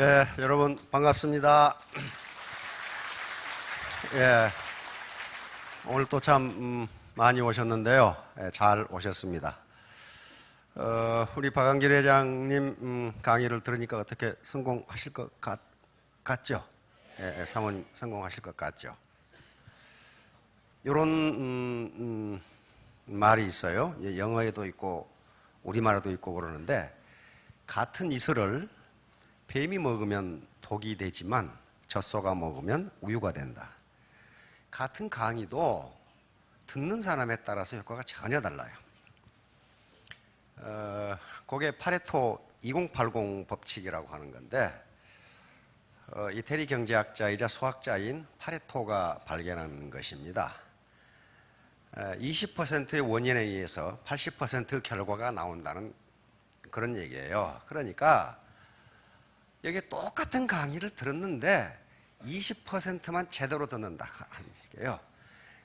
예, 여러분 반갑습니다. 예, 오늘 또 참 많이 오셨는데요. 예, 잘 오셨습니다. 우리 박한길 회장님 강의를 들으니까 어떻게 성공하실 것 같죠? 예, 사모님 성공하실 것 같죠? 이런 말이 있어요. 영어에도 있고 우리말에도 있고 그러는데, 같은 이슬을 뱀이 먹으면 독이 되지만 젖소가 먹으면 우유가 된다. 같은 강의도 듣는 사람에 따라서 효과가 전혀 달라요. 그게 파레토 2080 법칙이라고 하는 건데, 이태리 경제학자이자 수학자인 파레토가 발견한 것입니다. 20%의 원인에 의해서 80% 결과가 나온다는 그런 얘기예요. 그러니까 여기 똑같은 강의를 들었는데 20%만 제대로 듣는다 하는 얘기예요.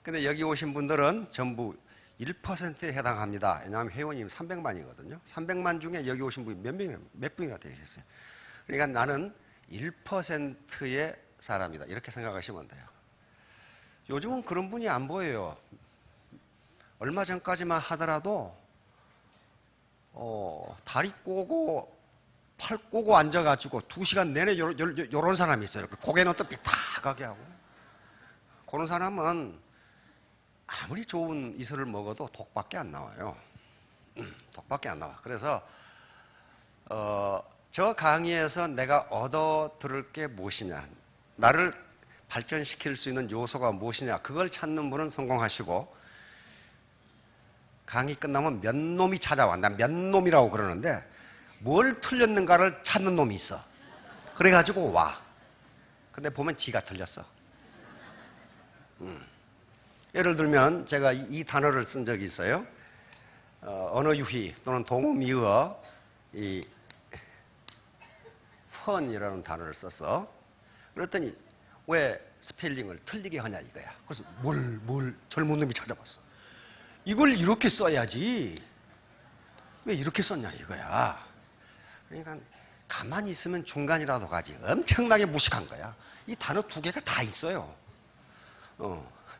근데 여기 오신 분들은 전부 1%에 해당합니다. 왜냐하면 회원님 300만이거든요. 300만 중에 여기 오신 분이 몇 분이나 되셨어요. 그러니까 나는 1%의 사람이다, 이렇게 생각하시면 돼요. 요즘은 그런 분이 안 보여요. 얼마 전까지만 하더라도 다리 꼬고 팔 꼬고 앉아가지고 2시간 내내 요런 사람이 있어요. 고개는 또 삐딱하게 하고. 그런 사람은 아무리 좋은 이슬을 먹어도 독밖에 안 나와요. 독밖에 안 나와. 그래서 저 강의에서 내가 얻어 들을 게 무엇이냐, 나를 발전시킬 수 있는 요소가 무엇이냐, 그걸 찾는 분은 성공하시고, 강의 끝나면 몇 놈이 찾아와. 난 몇 놈이라고 그러는데, 뭘 틀렸는가를 찾는 놈이 있어. 그래가지고 와. 근데 보면 지가 틀렸어. 예를 들면 제가 이 단어를 쓴 적이 있어요. 언어 유희 또는 동음이어 이 펀이라는 단어를 썼어. 그랬더니 왜 스펠링을 틀리게 하냐 이거야. 그래서 뭘 젊은 놈이 찾아봤어. 이걸 이렇게 써야지 왜 이렇게 썼냐 이거야. 그러니까 가만히 있으면 중간이라도 가지. 엄청나게 무식한 거야. 이 단어 2개가 다 있어요.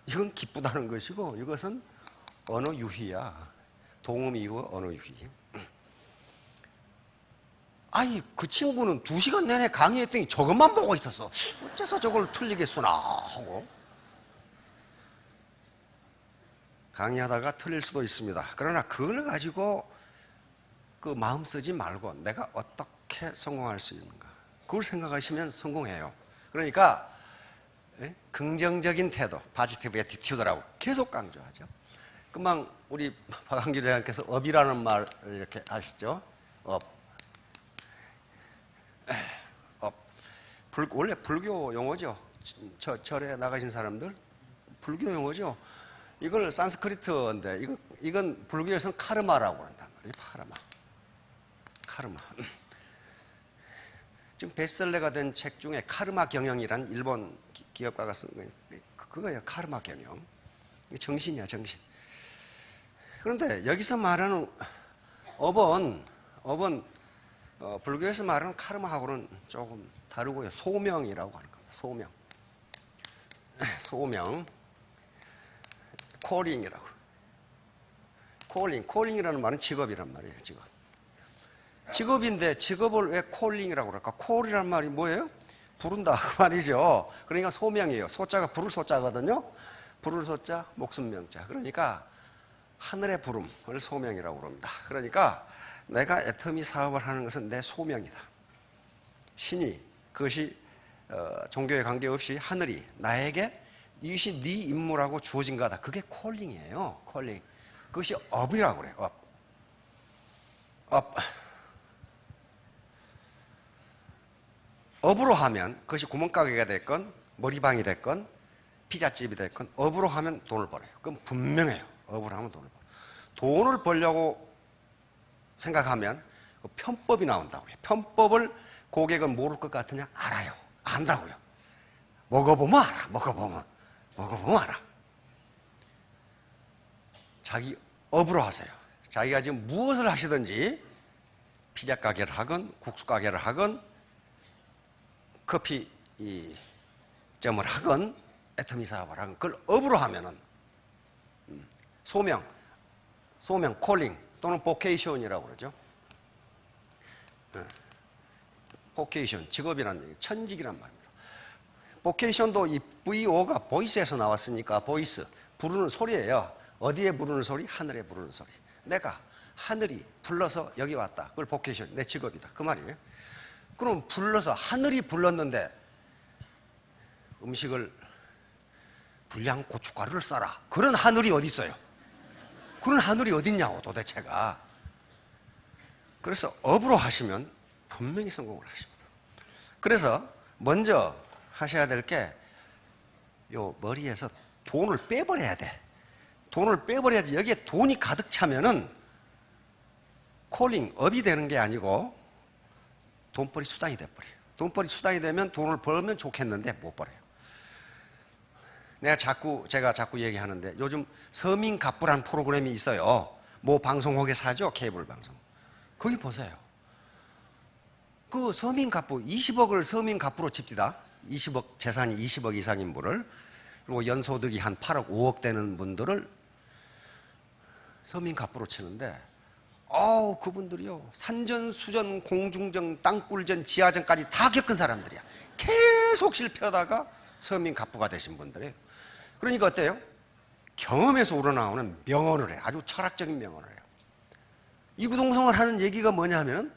이건 기쁘다는 것이고, 이것은 언어 유희야. 동음이 이고 언어 유희. 아니, 그 친구는 2시간 내내 강의했더니 저것만 보고 있었어. 어째서 저걸 틀리게 쓰나 하고. 강의하다가 틀릴 수도 있습니다. 그러나 그걸 가지고 그 마음 쓰지 말고 내가 어떻게 성공할 수 있는가, 그걸 생각하시면 성공해요. 그러니까 긍정적인 태도, 포지티브 애티튜드라고 계속 강조하죠. 금방 우리 박한길 회장께서 업이라는 말을 이렇게 하시죠. 업. 원래 불교 용어죠. 절에 나가신 사람들 불교 용어죠. 이걸 산스크리트인데 이건 불교에서는 카르마라고 한단 말이에요. 카르마. 지금 베스트셀러가 된 책 중에 카르마 경영이란 일본 기업가가 쓴 거예요. 그거예요. 카르마 경영. 정신이야, 정신. 그런데 여기서 말하는 업은 불교에서 말하는 카르마하고는 조금 다르고요. 소명이라고 하는 겁니다. 소명. 콜링이라고. 콜링이라는 말은 직업이란 말이에요. 직업인데 직업을 왜 콜링이라고 그럴까? 콜이라는 말이 뭐예요? 부른다 그 말이죠. 그러니까 소명이에요. 소자가 부를 소자거든요. 부를 소자, 목숨 명자. 그러니까 하늘의 부름을 소명이라고 그럽니다. 그러니까 내가 애터미 사업을 하는 것은 내 소명이다. 신이, 그것이 종교에 관계없이 하늘이 나에게 이것이 네 임무라고 주어진 거다. 그게 콜링이에요. 콜링. 그것이 업이라고 그래요. 업. 업으로 하면 그것이 구멍가게가 됐건 머리방이 됐건 피자집이 됐건 업으로 하면 돈을 벌어요. 그럼 분명해요. 업으로 하면 돈을 벌어요. 돈을 벌려고 생각하면 편법이 나온다고요. 편법을 고객은 모를 것 같으냐? 알아요. 안다고요. 먹어보면 알아. 먹어보면 알아. 자기 업으로 하세요. 자기가 지금 무엇을 하시든지 피자 가게를 하건 국수 가게를 하건 커피 점을 하건 애터미 사업을 하건 그걸 업으로 하면은 소명, 콜링 또는 보케이션이라고 그러죠. 보케이션, 직업이라는 얘기, 천직이란 말입니다. 보케이션도 이 VO가 보이스에서 나왔으니까 보이스, 부르는 소리예요. 어디에 부르는 소리? 하늘에 부르는 소리. 내가 하늘이 불러서 여기 왔다. 그걸 보케이션, 내 직업이다. 그 말이에요. 그럼 불러서 하늘이 불렀는데 음식을 불량 고춧가루를 싸라. 그런 하늘이 어디 있어요? 그런 하늘이 어디 있냐고 도대체가. 그래서 업으로 하시면 분명히 성공을 하십니다. 그래서 먼저 하셔야 될 게 요 머리에서 돈을 빼버려야 돼. 돈을 빼버려야지. 여기에 돈이 가득 차면은 콜링, 업이 되는 게 아니고 돈벌이 수단이 돼버려요. 돈벌이 수단이 되면 돈을 벌면 좋겠는데 못 벌어요. 제가 자꾸 얘기하는데 요즘 서민갑부라는 프로그램이 있어요. 뭐 방송국에 사죠? 케이블 방송. 거기 보세요. 그 서민갑부 20억을 서민갑부로 칩시다. 20억 재산이 20억 이상인 분을, 그리고 연소득이 한 8억 5억 되는 분들을 서민갑부로 치는데 그분들이요 산전수전 공중전 땅굴전 지하전까지 다 겪은 사람들이야. 계속 실패하다가 서민갑부가 되신 분들이에요. 그러니까 어때요? 경험에서 우러나오는 명언을 해요. 아주 철학적인 명언을 해요. 이구동성을 하는 얘기가 뭐냐 하면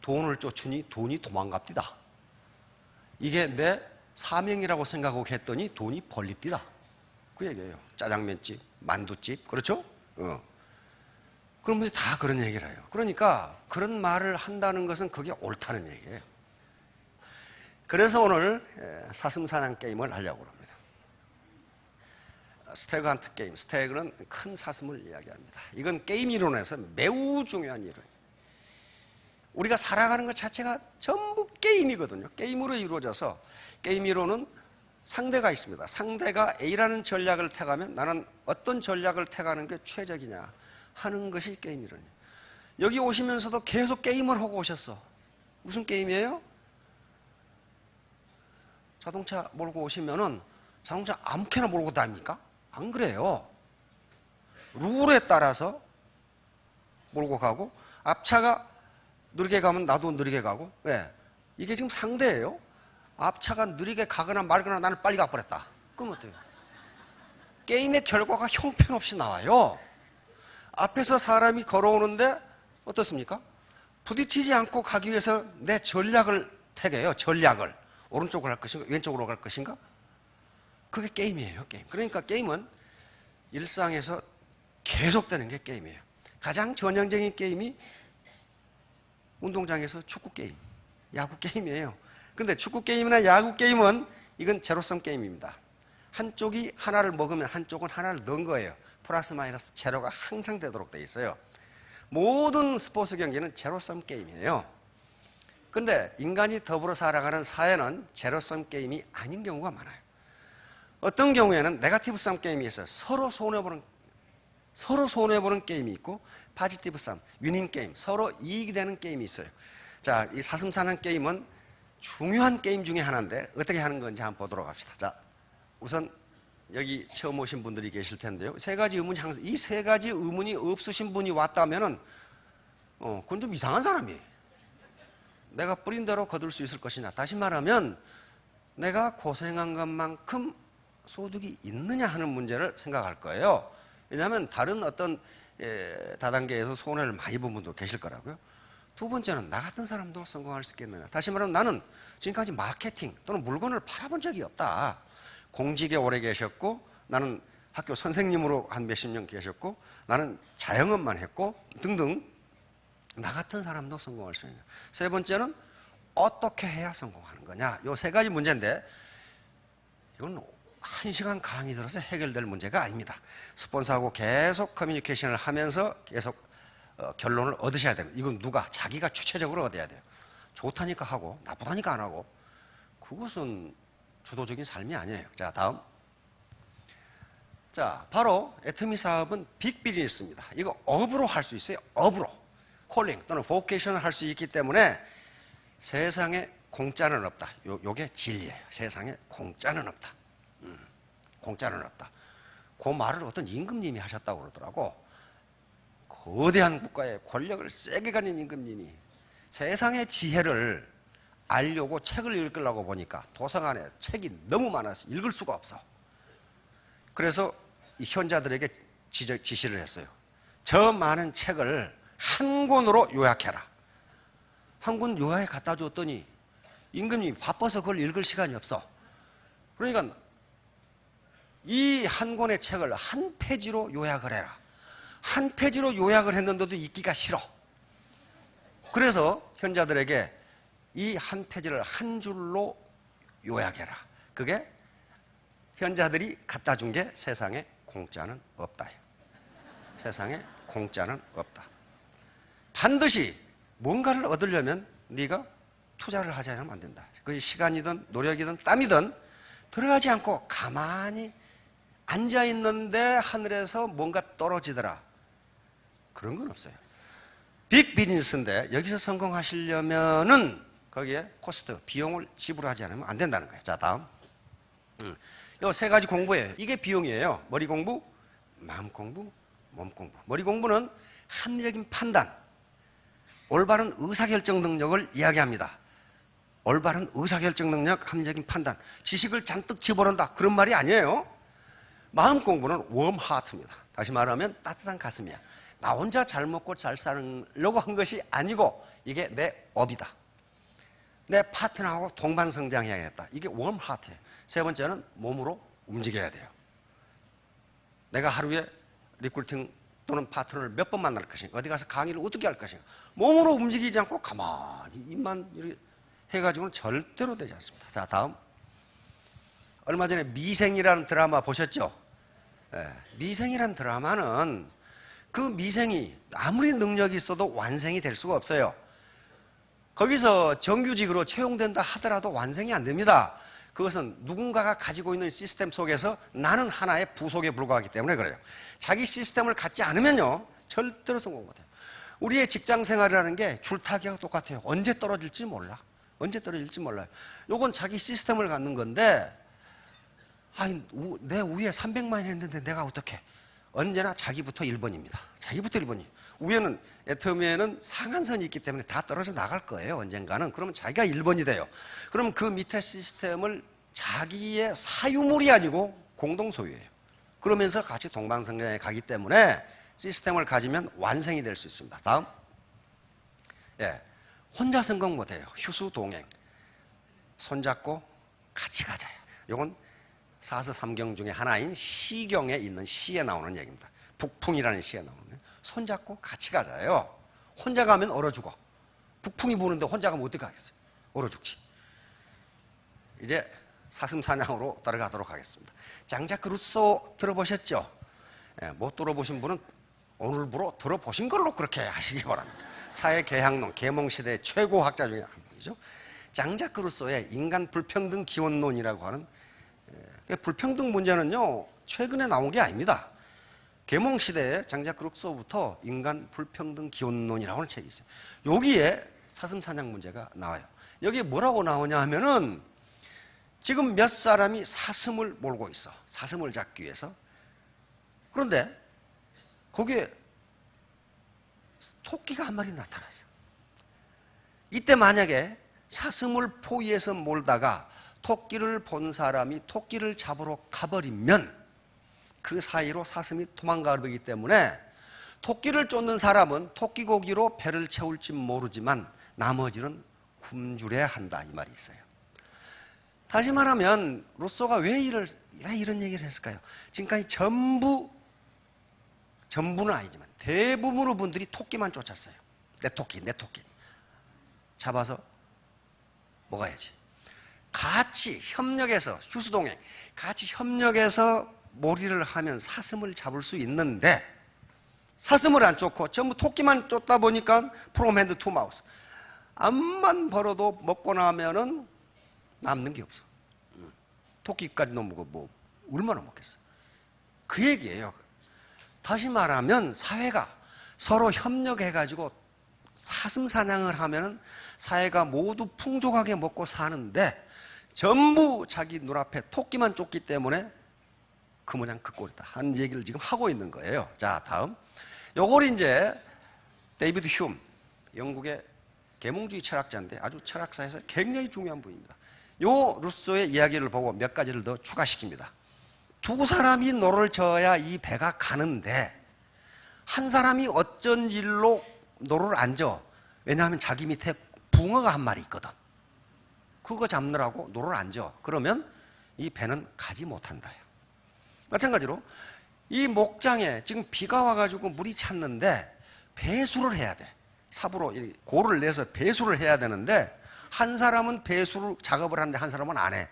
돈을 쫓으니 돈이 도망갑디다. 이게 내 사명이라고 생각하고 했더니 돈이 벌립디다. 그 얘기예요. 짜장면집, 만두집, 그렇죠? 그런 분들이 다 그런 얘기를 해요. 그러니까 그런 말을 한다는 것은 그게 옳다는 얘기예요. 그래서 오늘 사슴사냥 게임을 하려고 합니다. 스테그 헌트 게임. 스테그는 큰 사슴을 이야기합니다. 이건 게임 이론에서 매우 중요한 이론이에요. 우리가 살아가는 것 자체가 전부 게임이거든요. 게임으로 이루어져서 게임 이론은 상대가 있습니다. 상대가 A라는 전략을 택하면 나는 어떤 전략을 택하는 게 최적이냐 하는 것이 게임 이론이에요. 여기 오시면서도 계속 게임을 하고 오셨어. 무슨 게임이에요? 자동차 몰고 오시면은 자동차 아무렇게나 몰고 다닙니까? 안 그래요. 룰에 따라서 몰고 가고, 앞차가 느리게 가면 나도 느리게 가고. 왜? 이게 지금 상대예요. 앞차가 느리게 가거나 말거나 나는 빨리 가버렸다. 그럼 어때요? 게임의 결과가 형편없이 나와요. 앞에서 사람이 걸어오는데 어떻습니까? 부딪히지 않고 가기 위해서 내 전략을 택해요. 전략을. 오른쪽으로 갈 것인가 왼쪽으로 갈 것인가. 그게 게임이에요. 게임. 그러니까 게임은 일상에서 계속되는 게 게임이에요. 가장 전형적인 게임이 운동장에서 축구 게임, 야구 게임이에요. 근데 축구 게임이나 야구 게임은 이건 제로섬 게임입니다. 한쪽이 하나를 먹으면 한쪽은 하나를 넣은 거예요. 플러스 마이너스 제로가 항상 되도록 되어 있어요. 모든 스포츠 경기는 제로섬 게임이에요. 근데 인간이 더불어 살아가는 사회는 제로섬 게임이 아닌 경우가 많아요. 어떤 경우에는 네거티브 썸 게임이 있어요. 서로 손해보는 게임이 있고, 파지티브 썸, 위닝 게임, 서로 이익이 되는 게임이 있어요. 자, 이 사슴사냥 게임은 중요한 게임 중에 하나인데 어떻게 하는 건지 한번 보도록 합시다. 자, 우선 여기 처음 오신 분들이 계실 텐데요. 세 가지 의문이 항상, 이 세 가지 의문이 없으신 분이 왔다면은 그건 좀 이상한 사람이에요. 내가 뿌린 대로 거둘 수 있을 것이냐. 다시 말하면 내가 고생한 것만큼 소득이 있느냐 하는 문제를 생각할 거예요. 왜냐하면 다른 어떤 다단계에서 손해를 많이 본 분도 계실 거라고요. 두 번째는 나 같은 사람도 성공할 수 있겠느냐. 다시 말하면 나는 지금까지 마케팅 또는 물건을 팔아본 적이 없다. 공직에 오래 계셨고, 나는 학교 선생님으로 한 몇십 년 계셨고, 나는 자영업만 했고 등등. 나 같은 사람도 성공할 수 있냐. 세 번째는 어떻게 해야 성공하는 거냐. 요 세 가지 문제인데 이건 1시간 강의 들어서 해결될 문제가 아닙니다. 스폰서하고 계속 커뮤니케이션을 하면서 계속 결론을 얻으셔야 됩니다. 이건 누가? 자기가 주체적으로 얻어야 돼요. 좋다니까 하고 나쁘다니까 안 하고 그것은 주도적인 삶이 아니에요. 자, 다음. 자, 바로 애터미 사업은 빅 비즈니스입니다. 이거 업으로 할 수 있어요. 업으로. 콜링 또는 보케이션을 할 수 있기 때문에 세상에 공짜는 없다. 요게 진리예요. 세상에 공짜는 없다. 공짜는 없다. 그 말을 어떤 임금님이 하셨다고 그러더라고. 거대한 국가의 권력을 세게 가진 임금님이 세상의 지혜를 알려고 책을 읽으려고 보니까 도서관에 책이 너무 많아서 읽을 수가 없어. 그래서 이 현자들에게 지시를 했어요. 저 많은 책을 한 권으로 요약해라. 한 권 요약해 갖다 줬더니 임금님이 바빠서 그걸 읽을 시간이 없어. 그러니까 이 한 권의 책을 한 페이지로 요약을 해라. 한 페이지로 요약을 했는데도 읽기가 싫어. 그래서 현자들에게 이 한 페이지를 한 줄로 요약해라. 그게 현자들이 갖다 준 게 세상에 공짜는 없다. 세상에 공짜는 없다. 반드시 뭔가를 얻으려면 네가 투자를 하지 않으면 안 된다. 그게 시간이든 노력이든 땀이든 들어가지 않고 가만히 앉아있는데 하늘에서 뭔가 떨어지더라. 그런 건 없어요. 빅 비즈니스인데 여기서 성공하시려면은 거기에 코스트, 비용을 지불하지 않으면 안 된다는 거예요. 자, 다음. 요 세 가지 공부예요. 이게 비용이에요. 머리 공부, 마음 공부, 몸 공부. 머리 공부는 합리적인 판단, 올바른 의사결정 능력을 이야기합니다. 올바른 의사결정 능력, 합리적인 판단, 지식을 잔뜩 집어넣는다. 그런 말이 아니에요. 마음 공부는 웜 하트입니다. 다시 말하면 따뜻한 가슴이야. 나 혼자 잘 먹고 잘 살려고 한 것이 아니고 이게 내 업이다. 내 파트너하고 동반 성장해야겠다. 이게 웜 하트예요. 세 번째는 몸으로 움직여야 돼요. 내가 하루에 리크루팅 또는 파트너를 몇 번 만날 것인가, 어디 가서 강의를 어떻게 할 것인가, 몸으로 움직이지 않고 가만히 입만 이렇게 해가지고는 절대로 되지 않습니다. 자, 다음. 얼마 전에 미생이라는 드라마 보셨죠? 미생이라는 드라마는 그 미생이 아무리 능력이 있어도 완생이 될 수가 없어요. 거기서 정규직으로 채용된다 하더라도 완성이 안 됩니다. 그것은 누군가가 가지고 있는 시스템 속에서 나는 하나의 부속에 불과하기 때문에 그래요. 자기 시스템을 갖지 않으면요 절대로 성공 못해요. 우리의 직장 생활이라는 게 줄타기하고 똑같아요. 언제 떨어질지 몰라. 언제 떨어질지 몰라요. 요건 자기 시스템을 갖는 건데, 아니, 내 위에 300만이 했는데 내가 어떻게? 언제나 자기부터 1번입니다. 자기부터 1번이에요. 위에는 애터미에는 상한선이 있기 때문에 다 떨어져 나갈 거예요. 언젠가는. 그러면 자기가 1번이 돼요. 그럼 그 밑에 시스템을 자기의 사유물이 아니고 공동소유예요. 그러면서 같이 동방성장에 가기 때문에 시스템을 가지면 완성이 될 수 있습니다. 다음. 혼자 성공 못해요. 휴수동행. 손잡고 같이 가자요. 이건 사서삼경 중에 하나인 시경에 있는 시에 나오는 얘기입니다. 북풍이라는 시에 나오는. 손잡고 같이 가자요. 혼자 가면 얼어 죽어. 북풍이 부는데 혼자 가면 어떻게 하겠어요? 얼어 죽지. 이제 사슴사냥으로 들어가도록 하겠습니다. 장자크 루소 들어보셨죠? 못 들어보신 분은 오늘부로 들어보신 걸로 그렇게 하시기 바랍니다. 사회개혁론, 계몽시대의 최고 학자 중에 한 분이죠. 장자크 루소의 인간 불평등 기원론이라고 하는, 불평등 문제는요 최근에 나온 게 아닙니다. 계몽시대에 장자크 루소부터 인간 불평등 기원론이라고 하는 책이 있어요. 여기에 사슴사냥 문제가 나와요. 여기에 뭐라고 나오냐 하면은, 지금 몇 사람이 사슴을 몰고 있어. 사슴을 잡기 위해서. 그런데 거기에 토끼가 한 마리 나타났어. 이때 만약에 사슴을 포위해서 몰다가 토끼를 본 사람이 토끼를 잡으러 가버리면 그 사이로 사슴이 도망가버리기 때문에 토끼를 쫓는 사람은 토끼 고기로 배를 채울지 모르지만 나머지는 굶주려야 한다, 이 말이 있어요. 다시 말하면 루소가 왜 이런 얘기를 했을까요? 지금까지 전부는 아니지만 대부분의 분들이 토끼만 쫓았어요. 내 토끼 잡아서 먹어야지. 같이 협력해서, 휴수동행, 같이 협력해서 몰이를 하면 사슴을 잡을 수 있는데, 사슴을 안 쫓고 전부 토끼만 쫓다 보니까 from hand to mouth. 암만 벌어도 먹고 나면은 남는 게 없어. 토끼까지 넘고 뭐 얼마나 먹겠어. 그 얘기예요. 다시 말하면 사회가 서로 협력해가지고 사슴 사냥을 하면은 사회가 모두 풍족하게 먹고 사는데 전부 자기 눈앞에 토끼만 쫓기 때문에 그 모양 그 꼴이다 하는 얘기를 지금 하고 있는 거예요. 자, 다음. 요걸 이제 데이비드 휴움, 영국의 계몽주의 철학자인데 아주 철학사에서 굉장히 중요한 분입니다. 요 루소의 이야기를 보고 몇 가지를 더 추가시킵니다. 두 사람이 노를 저어야 이 배가 가는데 한 사람이 어쩐 일로 노를 안 저어. 왜냐하면 자기 밑에 붕어가 한 마리 있거든. 그거 잡느라고 노를 안 저어. 그러면 이 배는 가지 못한다. 마찬가지로 이 목장에 지금 비가 와가지고 물이 찼는데 배수를 해야 돼. 삽으로 고를 내서 배수를 해야 되는데 한 사람은 배수를 작업을 하는데 한 사람은 안 해.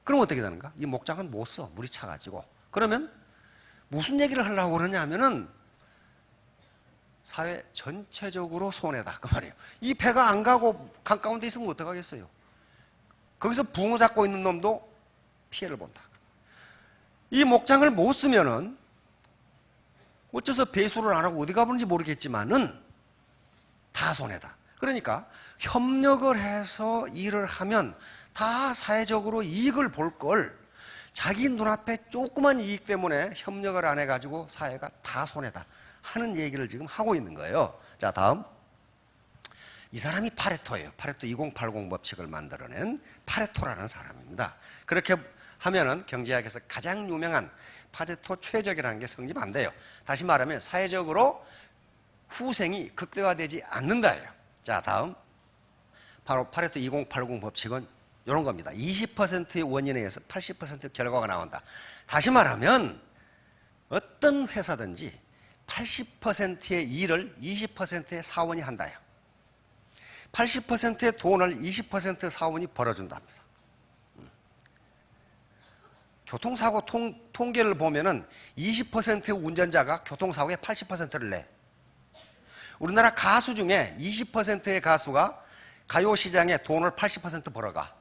그럼 어떻게 되는가? 이 목장은 못 써. 물이 차가지고. 그러면 무슨 얘기를 하려고 그러냐 하면은 사회 전체적으로 손해다 그 말이에요. 이 배가 안 가고 강 가운데 있으면 어떡하겠어요? 거기서 붕어 잡고 있는 놈도 피해를 본다. 이 목장을 못 쓰면은 어째서 배수를 안 하고 어디 가보는지 모르겠지만은 다 손해다. 그러니까 협력을 해서 일을 하면 다 사회적으로 이익을 볼 걸 자기 눈앞에 조그만 이익 때문에 협력을 안 해가지고 사회가 다 손해다 하는 얘기를 지금 하고 있는 거예요. 자, 다음. 이 사람이 파레토예요. 파레토 2080 법칙을 만들어낸 파레토라는 사람입니다. 그렇게 하면은 경제학에서 가장 유명한 파레토 최적이라는 게 성립 안 돼요. 다시 말하면 사회적으로 후생이 극대화되지 않는다예요. 자, 다음. 바로 파레토 2080 법칙은 이런 겁니다. 20%의 원인에 의해서 80% 결과가 나온다. 다시 말하면 어떤 회사든지 80%의 일을 20%의 사원이 한다요. 80%의 돈을 20% 사원이 벌어준답니다. 교통사고 통계를 보면은 20%의 운전자가 교통사고의 80%를 내. 우리나라 가수 중에 20%의 가수가 가요시장에 돈을 80% 벌어가.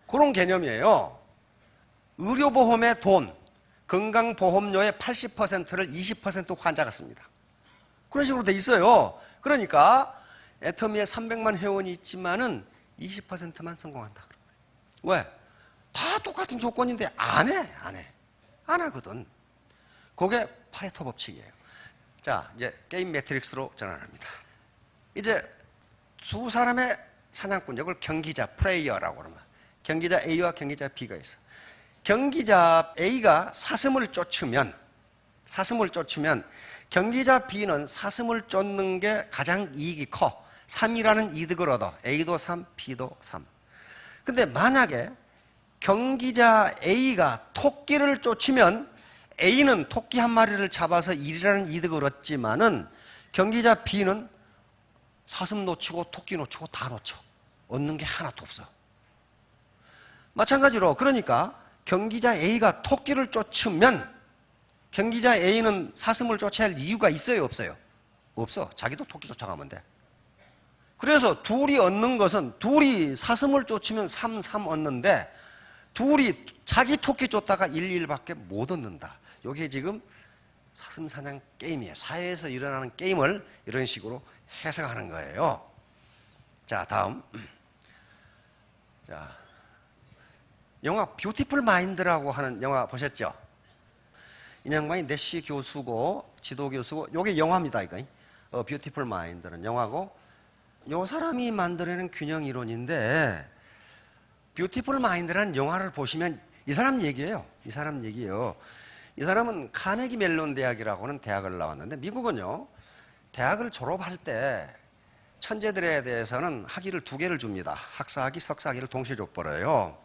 그런 개념이에요. 의료보험의 돈, 건강보험료의 80%를 20% 환자가 씁니다. 그런 식으로 돼 있어요. 그러니까 애터미에 300만 회원이 있지만은 20%만 성공한다. 왜? 다 똑같은 조건인데 안 하거든. 그게 파레토 법칙이에요. 자, 이제 게임 매트릭스로 전환합니다. 이제 두 사람의 사냥꾼, 이걸 경기자, 플레이어라고 합니다. 경기자 A와 경기자 B가 있어. 경기자 A가 사슴을 쫓으면 경기자 B는 사슴을 쫓는 게 가장 이익이 커. 3이라는 이득을 얻어. A도 3, B도 3. 근데 만약에 경기자 A가 토끼를 쫓으면 A는 토끼 한 마리를 잡아서 1이라는 이득을 얻지만은 경기자 B는 사슴 놓치고 토끼 놓치고 다 놓쳐. 얻는 게 하나도 없어. 마찬가지로 그러니까 경기자 A가 토끼를 쫓으면 경기자 A는 사슴을 쫓아야 할 이유가 있어요, 없어요? 없어. 자기도 토끼 쫓아가면 돼. 그래서 둘이 얻는 것은 둘이 사슴을 쫓으면 3, 3 얻는데 둘이 자기 토끼 쫓다가 1, 1밖에 못 얻는다. 이게 지금 사슴 사냥 게임이에요. 사회에서 일어나는 게임을 이런 식으로 해석하는 거예요. 자, 다음. 자, 영화 뷰티풀 마인드라고 하는 영화 보셨죠? 이 양반이 내시 교수고 지도 교수고 이게 영화입니다. 이거. 뷰티풀 마인드는 영화고 이 사람이 만들어낸 균형 이론인데 뷰티풀 마인드라는 영화를 보시면 이 사람 얘기예요. 이 사람은 카네기 멜론 대학이라고 하는 대학을 나왔는데 미국은요. 대학을 졸업할 때 천재들에 대해서는 학위를 2개를 줍니다. 학사학위, 석사학위를 동시에 줘버려요.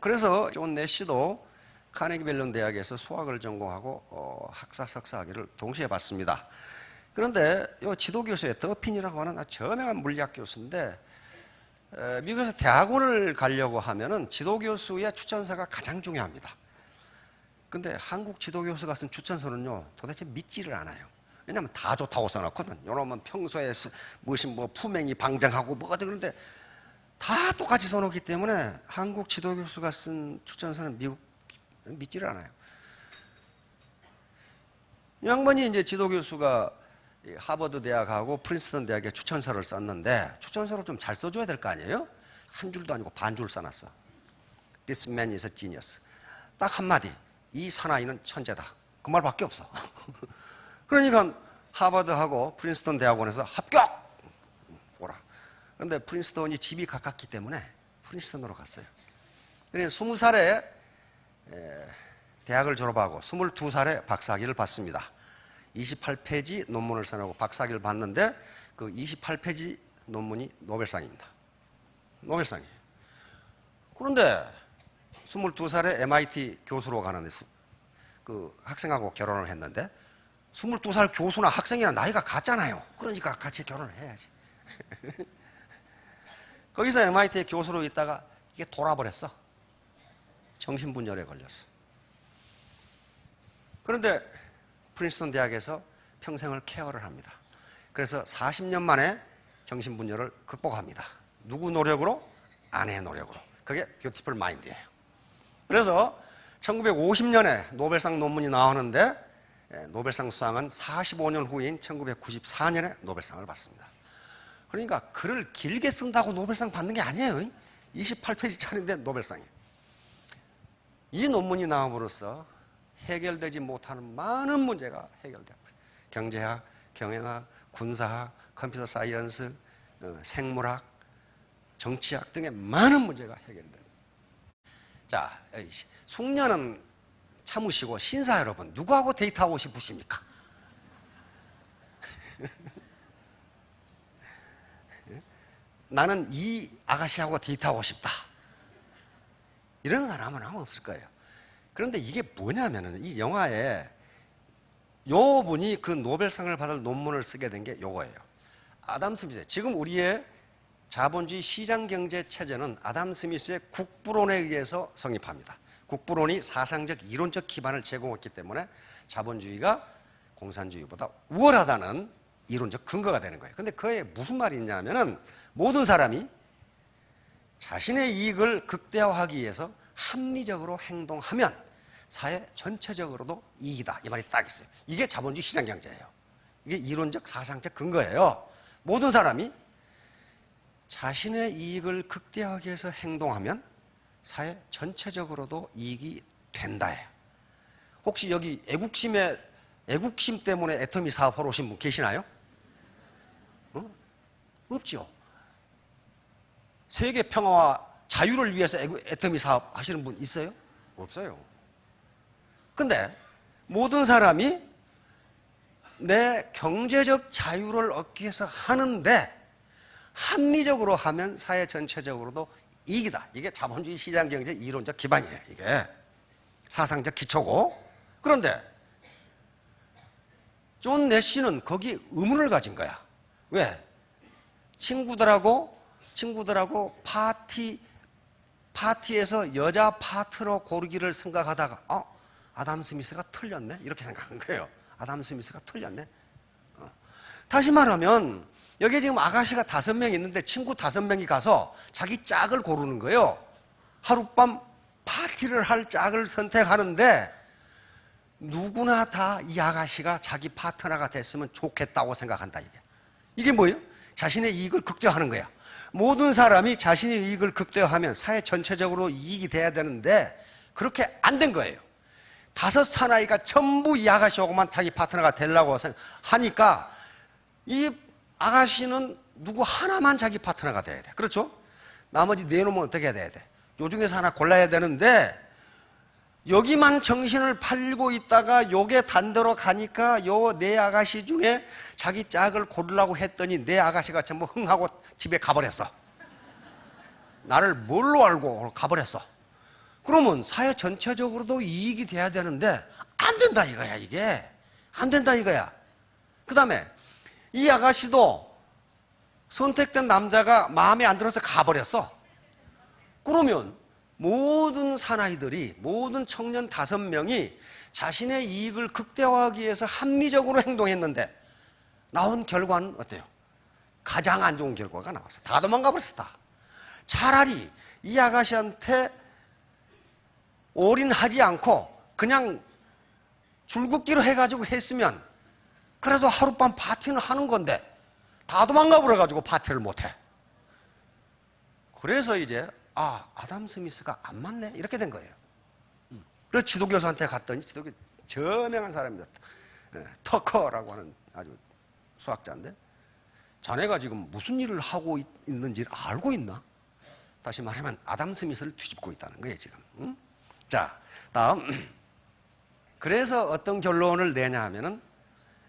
그래서 존 내시도 카네기 멜론 대학에서 수학을 전공하고 학사, 석사학위를 동시에 받습니다. 그런데 이 지도교수의 더핀이라고 하는 아주 저명한 물리학 교수인데 미국에서 대학원을 가려고 하면은 지도교수의 추천서가 가장 중요합니다. 근데 한국 지도교수가 쓴 추천서는요 도대체 믿지를 않아요. 왜냐하면 다 좋다고 써놨거든. 요놈은 평소에 무슨 뭐 품행이 방장하고 뭐가 그런데 다 똑같이 써놓기 때문에 한국 지도교수가 쓴 추천서는 미국 믿지를 않아요. 이 양반이 이제 지도교수가 하버드 대학하고 프린스턴 대학에 추천서를 썼는데 추천서를 좀 잘 써줘야 될 거 아니에요? 한 줄도 아니고 반 줄 써놨어. This man is a genius. 딱 한마디. 이 사나이는 천재다. 그 말밖에 없어. 그러니까 하버드하고 프린스턴 대학원에서 합격! 오라. 그런데 프린스턴이 집이 가깝기 때문에 프린스턴으로 갔어요. 그래서 20살에 대학을 졸업하고 22살에 박사학위를 받습니다. 28페이지 논문을 써내고 박사학위를 받는데 그 28페이지 논문이 노벨상입니다. 노벨상이에요. 그런데 22살에 MIT 교수로 가는데 그 학생하고 결혼을 했는데 22살 교수나 학생이랑 나이가 같잖아요. 그러니까 같이 결혼을 해야지. 거기서 MIT 교수로 있다가 이게 돌아버렸어. 정신분열에 걸렸어. 그런데 프린스턴 대학에서 평생을 케어를 합니다. 그래서 40년 만에 정신분열을 극복합니다. 누구 노력으로? 아내의 노력으로. 그게 뷰티풀 마인드예요. 그래서 1950년에 노벨상 논문이 나오는데 노벨상 수상은 45년 후인 1994년에 노벨상을 받습니다. 그러니까 글을 길게 쓴다고 노벨상 받는 게 아니에요. 28페이지짜리인데 노벨상이에요. 이 논문이 나옴으로써 해결되지 못하는 많은 문제가 해결돼요. 경제학, 경영학, 군사학, 컴퓨터 사이언스, 생물학, 정치학 등의 많은 문제가 해결돼요. 자, 숙녀는 참으시고 신사 여러분, 누구하고 데이트하고 싶으십니까? 나는 이 아가씨하고 데이트하고 싶다. 이런 사람은 아무 없을 거예요. 그런데 이게 뭐냐면은 이 영화에 요 분이 그 노벨상을 받을 논문을 쓰게 된 게 요거예요. 아담 스미스. 지금 우리의 자본주의 시장경제 체제는 아담 스미스의 국부론에 의해서 성립합니다. 국부론이 사상적 이론적 기반을 제공했기 때문에 자본주의가 공산주의보다 우월하다는 이론적 근거가 되는 거예요. 근데 그게 무슨 말이 있냐면은 모든 사람이 자신의 이익을 극대화하기 위해서 합리적으로 행동하면 사회 전체적으로도 이익이다. 이 말이 딱 있어요. 이게 자본주의 시장경제예요. 이게 이론적 사상적 근거예요. 모든 사람이 자신의 이익을 극대화하기 위해서 행동하면 사회 전체적으로도 이익이 된다예요. 혹시 여기 애국심 때문에 애터미 사업하러 오신 분 계시나요? 없죠. 세계 평화와 자유를 위해서 애터미 사업 하시는 분 있어요? 없어요. 근데 모든 사람이 내 경제적 자유를 얻기 위해서 하는데 합리적으로 하면 사회 전체적으로도 이익이다. 이게 자본주의 시장경제 이론적 기반이에요. 이게 사상적 기초고. 그런데 존 내시는 거기에 의문을 가진 거야. 왜? 친구들하고 파티에서 여자 파트너 고르기를 생각하다가 아담 스미스가 틀렸네? 이렇게 생각한 거예요. 아담 스미스가 틀렸네? 다시 말하면 여기 지금 아가씨가 5명 있는데 친구 5명이 가서 자기 짝을 고르는 거예요. 하룻밤 파티를 할 짝을 선택하는데 누구나 다 이 아가씨가 자기 파트너가 됐으면 좋겠다고 생각한다. 이게 뭐예요? 자신의 이익을 극대화하는 거야. 모든 사람이 자신의 이익을 극대화하면 사회 전체적으로 이익이 돼야 되는데 그렇게 안 된 거예요. 5 사나이가 전부 이 아가씨하고만 자기 파트너가 되려고 하니까 이 아가씨는 누구 하나만 자기 파트너가 돼야 돼. 그렇죠? 나머지 4놈은 어떻게 해야 돼? 요 중에서 하나 골라야 되는데 여기만 정신을 팔고 있다가 요게 단대로 가니까 요 4 아가씨 중에 자기 짝을 고르려고 했더니 4 아가씨가 전부 흥하고 집에 가버렸어. 나를 뭘로 알고 가버렸어. 그러면 사회 전체적으로도 이익이 돼야 되는데 안 된다 이거야. 이게 안 된다 이거야. 그 다음에 이 아가씨도 선택된 남자가 마음에 안 들어서 가버렸어. 그러면 모든 사나이들이, 모든 청년 5명이 자신의 이익을 극대화하기 위해서 합리적으로 행동했는데 나온 결과는 어때요? 가장 안 좋은 결과가 나왔어. 다 도망가 버렸어. 차라리 이 아가씨한테 올인하지 않고 그냥 줄긋기로 해가지고 했으면 그래도 하룻밤 파티는 하는 건데 다 도망가 버려가지고 파티를 못해. 그래서 이제 아담 스미스가 안 맞네 이렇게 된 거예요. 그래서 지도교수한테 갔더니 지도교 저명한 사람입니다. 터커라고 하는 아주 수학자인데 자네가 지금 무슨 일을 하고 있는지를 알고 있나? 다시 말하면 아담 스미스를 뒤집고 있다는 거예요 지금. 응? 자, 다음. 그래서 어떤 결론을 내냐 하면은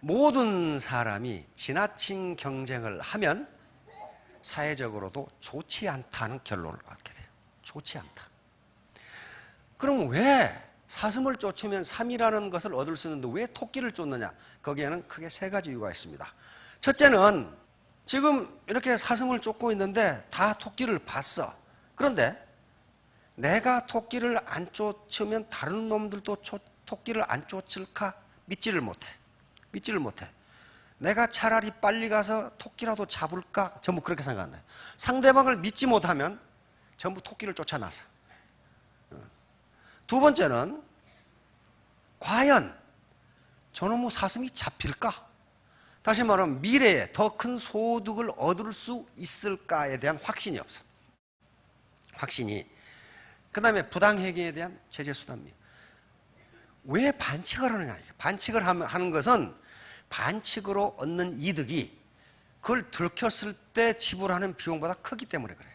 모든 사람이 지나친 경쟁을 하면 사회적으로도 좋지 않다는 결론을 얻게 돼요. 좋지 않다. 그럼 왜 사슴을 쫓으면 3이라는 것을 얻을 수 있는데 왜 토끼를 쫓느냐? 거기에는 크게 세 가지 이유가 있습니다. 첫째는 지금 이렇게 사슴을 쫓고 있는데 다 토끼를 봤어. 그런데 내가 토끼를 안 쫓으면 다른 놈들도 토끼를 안 쫓을까? 믿지를 못해. 내가 차라리 빨리 가서 토끼라도 잡을까? 전부 그렇게 생각한다. 상대방을 믿지 못하면 전부 토끼를 쫓아나서. 두 번째는 과연 저놈의 사슴이 잡힐까? 다시 말하면 미래에 더 큰 소득을 얻을 수 있을까에 대한 확신이 없어. 그 다음에 부당행위에 대한 제재수단비. 왜 반칙을 하느냐? 반칙을 하는 것은 반칙으로 얻는 이득이 그걸 들켰을 때 지불하는 비용보다 크기 때문에 그래요.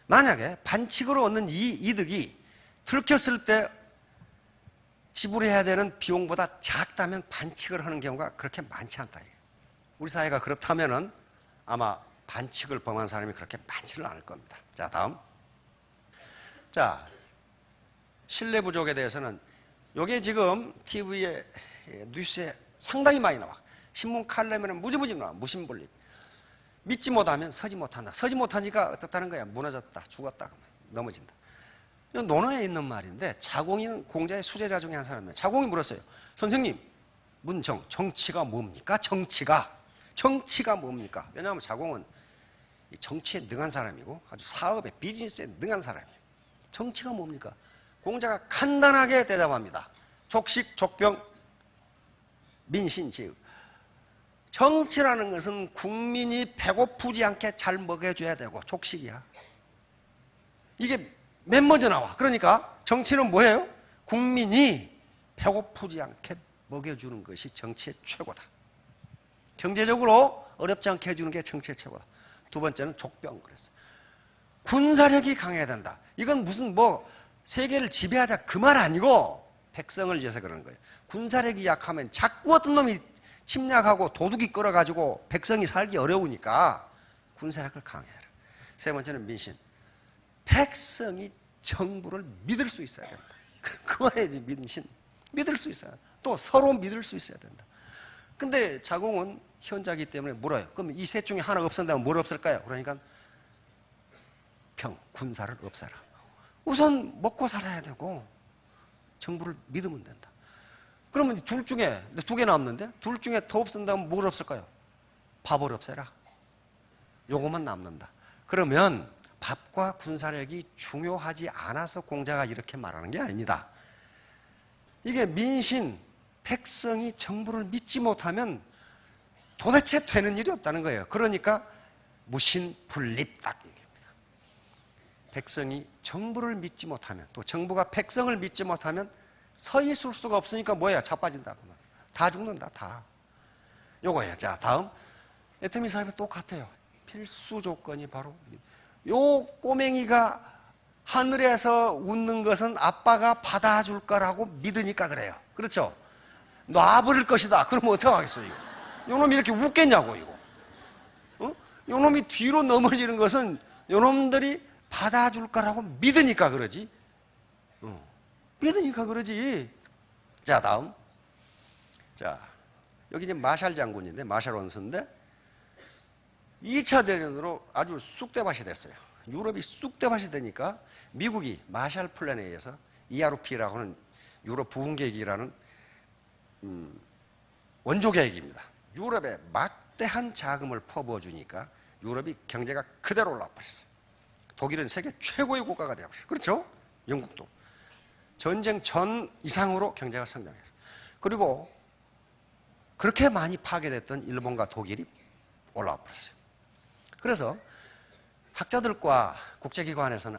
만약에 반칙으로 얻는 이 이득이 들켰을 때 지불해야 되는 비용보다 작다면 반칙을 하는 경우가 그렇게 많지 않다. 우리 사회가 그렇다면은 아마 반칙을 범한 사람이 그렇게 많지는 않을 겁니다. 자, 다음. 자, 신뢰 부족에 대해서는 요게 지금 TV에 뉴스에 상당히 많이 나와. 신문 칼럼에는 무지무지 나와. 무신분립. 믿지 못하면 서지 못한다. 서지 못하니까 어떻다는 거야? 무너졌다, 죽었다, 넘어진다. 이건 논어에 있는 말인데 자공이는 공자의 수제자 중에 한 사람이에요. 자공이 물었어요. 선생님, 문정, 정치가 뭡니까? 정치가 뭡니까? 왜냐하면 자공은 정치에 능한 사람이고 아주 사업에 비즈니스에 능한 사람이에요. 정치가 뭡니까? 공자가 간단하게 대답합니다. 족식, 족병, 민신지읍. 정치라는 것은 국민이 배고프지 않게 잘 먹여줘야 되고 족식이야. 이게 맨 먼저 나와. 그러니까 정치는 뭐예요? 국민이 배고프지 않게 먹여주는 것이 정치의 최고다. 경제적으로 어렵지 않게 해주는 게 정치의 최고다. 두 번째는 족병 그랬어요. 군사력이 강해야 된다. 이건 무슨 세계를 지배하자 그 말 아니고 백성을 위해서 그러는 거예요. 군사력이 약하면 자꾸 어떤 놈이 침략하고 도둑이 끌어가지고 백성이 살기 어려우니까 군사력을 강해라. 세 번째는 민신. 백성이 정부를 믿을 수 있어야 된다. 그거야지 민신. 믿을 수 있어야 된다. 또 서로 믿을 수 있어야 된다. 근데 자공은 현자이기 때문에 물어요. 그럼 이 셋 중에 하나 없앤다면 뭘 없앨까요? 그러니까 군사를 없애라. 우선 먹고 살아야 되고 정부를 믿으면 된다. 그러면 둘 중에 두 개 남는데 둘 중에 더 없앤다면 뭘 없을까요? 밥을 없애라. 요것만 남는다. 그러면 밥과 군사력이 중요하지 않아서 공자가 이렇게 말하는 게 아닙니다. 이게 민신, 백성이 정부를 믿지 못하면 도대체 되는 일이 없다는 거예요. 그러니까 무신분립 딱 얘기합니다. 백성이 정부를 믿지 못하면 또 정부가 백성을 믿지 못하면 서 있을 수가 없으니까 뭐야? 자빠진다. 다 죽는다. 다. 요거예요. 자, 다음. 애터미 사업이 똑같아요. 필수 조건이 바로 요 꼬맹이가 하늘에서 웃는 것은 아빠가 받아줄 거라고 믿으니까 그래요. 그렇죠? 놔버릴 것이다. 그러면 어떡하겠어요? 이거? 요 놈이 이렇게 웃겠냐고 이거. 요 놈이 뒤로 넘어지는 것은 요 놈들이 받아줄 거라고 믿으니까 그러지. 믿으니까 그러지. 자, 다음. 자, 여기 이제 마샬 장군인데, 마샬 원수인데 2차 대전으로 아주 쑥대밭이 됐어요. 유럽이 쑥대밭이 되니까 미국이 마샬 플랜에 의해서 ERP라고 하는 유럽 부흥 계획이라는 원조 계획입니다. 유럽에 막대한 자금을 퍼부어 주니까 유럽이 경제가 그대로 올라버렸어요. 독일은 세계 최고의 국가가 되어버렸어요. 그렇죠? 영국도. 전쟁 전 이상으로 경제가 성장했어요. 그리고 그렇게 많이 파괴됐던 일본과 독일이 올라와 버렸어요. 그래서 학자들과 국제기관에서는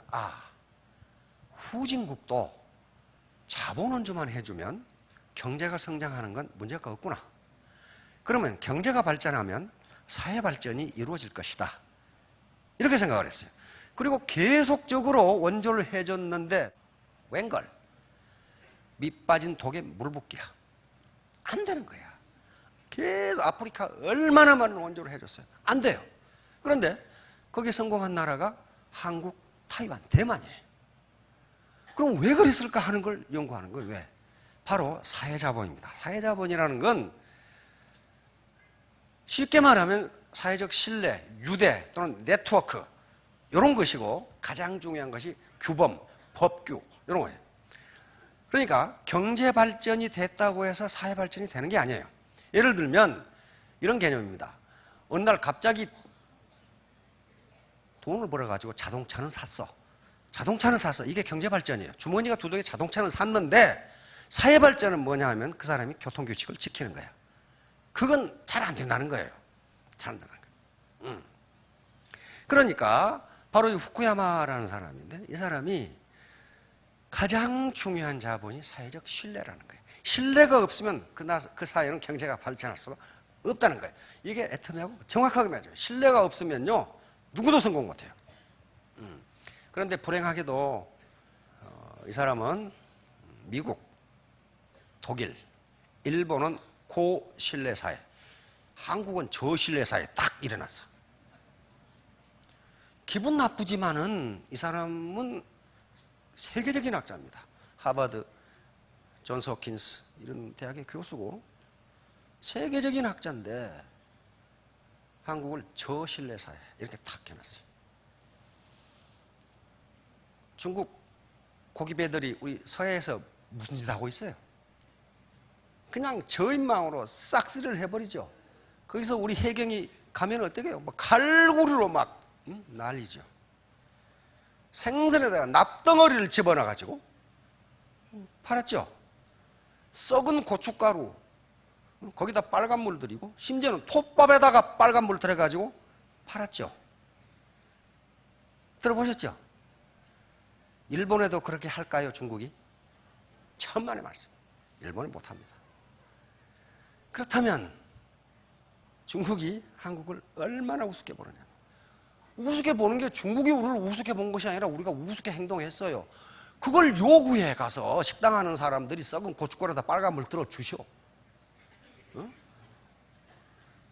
후진국도 자본원주만 해주면 경제가 성장하는 건 문제가 없구나. 그러면 경제가 발전하면 사회 발전이 이루어질 것이다. 이렇게 생각을 했어요. 그리고 계속적으로 원조를 해줬는데 웬걸? 밑 빠진 독에 물 붓기야. 안 되는 거야. 계속 아프리카 얼마나 많은 원조를 해줬어요. 안 돼요. 그런데 거기에 성공한 나라가 한국, 타이완, 대만이에요. 그럼 왜 그랬을까 하는 걸 연구하는 거예요. 왜? 바로 사회자본입니다. 사회자본이라는 건 쉽게 말하면 사회적 신뢰, 유대 또는 네트워크 이런 것이고, 가장 중요한 것이 규범, 법규 이런 거예요. 그러니까 경제 발전이 됐다고 해서 사회 발전이 되는 게 아니에요. 예를 들면 이런 개념입니다. 어느 날 갑자기 돈을 벌어가지고 자동차는 샀어. 자동차는 샀어. 이게 경제 발전이에요. 주머니가 두둑에 자동차는 샀는데 사회 발전은 뭐냐 하면 그 사람이 교통규칙을 지키는 거야. 그건 잘 안 된다는 거예요. 잘 안 된다는 거예요. 그러니까 바로 이 후쿠야마라는 사람인데, 이 사람이 가장 중요한 자본이 사회적 신뢰라는 거예요. 신뢰가 없으면 그 사회는 경제가 발전할 수가 없다는 거예요. 이게 애터미하고 정확하게 맞아요. 신뢰가 없으면요 누구도 성공 못해요. 그런데 불행하게도 이 사람은 미국, 독일, 일본은 고신뢰 사회, 한국은 저신뢰 사회에 딱 일어났어. 기분 나쁘지만은 이 사람은 세계적인 학자입니다. 하버드, 존스 홉킨스 이런 대학의 교수고 세계적인 학자인데 한국을 저신뢰 사회 이렇게 탁 해놨어요. 중국 고기배들이 우리 서해에서 무슨 짓 하고 있어요? 그냥 저인망으로 싹쓸이를 해버리죠. 거기서 우리 해경이 가면 어떻게 해요? 막 갈고리로 막 난리죠. 생선에다가 납덩어리를 집어넣어가지고 팔았죠. 썩은 고춧가루 거기다 빨간 물 들이고 심지어는 톱밥에다가 빨간 물 들여가지고 팔았죠. 들어보셨죠? 일본에도 그렇게 할까요? 중국이? 천만의 말씀. 일본은 못합니다. 그렇다면 중국이 한국을 얼마나 우습게 보느냐. 우습게 보는 게 중국이 우리를 우습게 본 것이 아니라 우리가 우습게 행동했어요. 그걸 요구해 가서 식당 하는 사람들이 썩은 고춧가루에다 빨간 물 들어 주시오.